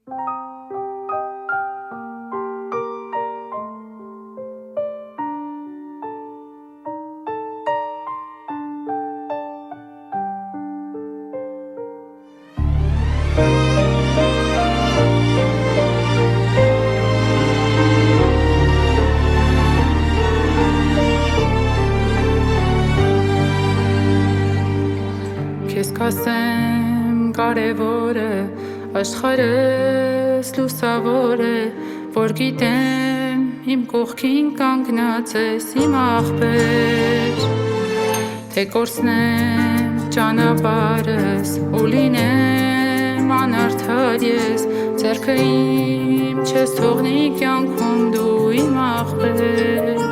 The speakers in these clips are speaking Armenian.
Քեզ կասեմ կարևոր է, աշխարհս լուսավոր է, որ գիտեմ իմ կողքին կանգնած ես իմ աղբեր, թե կորցնեմ ճանապարհս ու լինեմ անարդար ես, ձեռքը իմ չես թողնի կյանքում դու իմ աղբեր,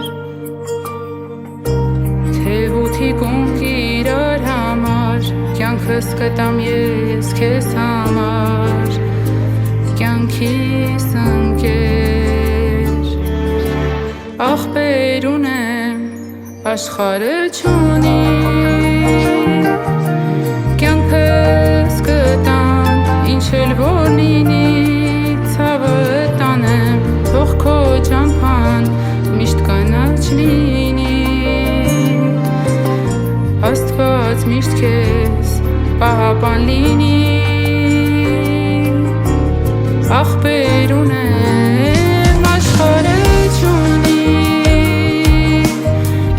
թե ութիկունք իրար համար կյանքս կտամ ես քեզ համար, կյանքիս ընկեր, աղբեր ունեմ, աշխարհը չունի, կյանքս կտամ, ինչ էլ որ լինի, ցավը տանեմ, թող քո ճամփան միշտ կանաչ լինի, Աստված միշտ քեզ պահապան լինի, աղբեր ունեմ, աշխարհը չունի,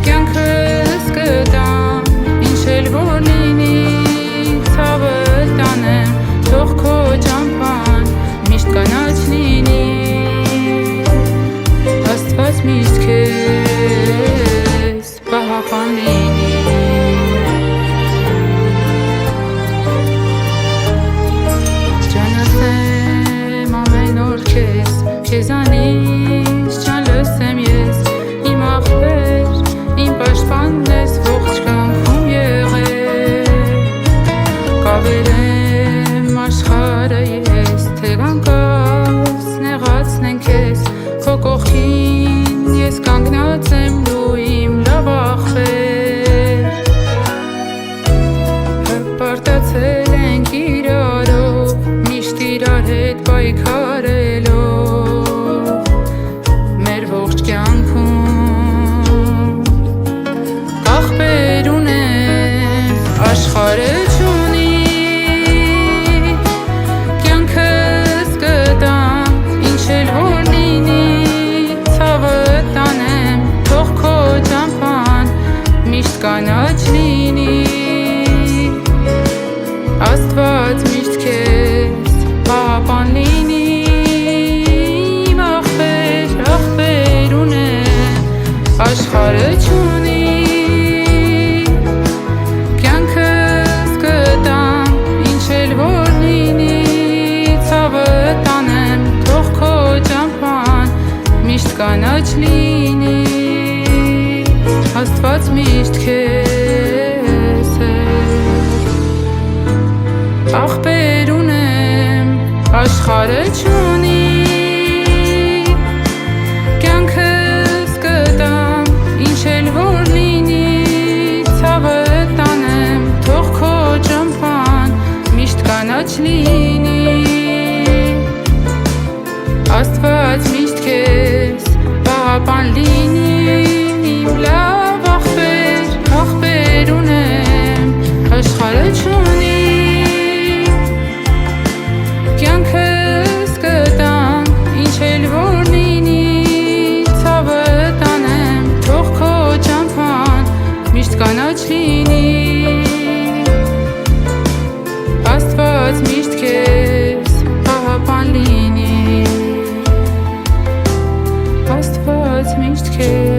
կյանքս կտամ, ինչ էլ որ լինի, ցավը տանեմ, թող քո ճամփան միշտ կանաչ լինի, Աստված միշտ քեզ պահապան լինի, Քեզանից ջան լսեմ ես, իմ աղբեր, իմ պաշտպանն ես ողջ կյանքում եղել, կավերեմ աշխարհը ես, թե կանգնած նեղացնեն քեզ, քո կողքին ես կանգնած եմ դու իմ լավ աղբեր, հպարտացել ենք իրարով, միշտ իրար հետ պայքարելով, աշխարհը չունի, կյանքս կտամ, ինչ էլ որ լինի, ցավը տանեմ, թող քո ճամփան միշտ կանաչ լինի, Աստված միշտ քեզ պահապան լինի, իմ աղբեր, աղբեր ունեմ, աշխարհը չունի, կանաչ լինի, Աստված միշտ քեզ է, աղբեր ունեմ, աշխարհը չունի, կյանքս կտամ, ինչ էլ որ լինի, ցավը տանեմ, թող քո ճամփան միշտ կանաչ լինի, Աստված միշտ քեզ պահապան լինի, իմ լավ աղբեր, աղբեր ունեմ, աշխարհը չունի, կյանքս կտամ, ինչ էլ որ լինի, ցավը տանեմ, թող քո ճամփան միշտ կանաչ լինի, Աստված միշտ քեզ պահապան լինի, Աստված միշտ քեզ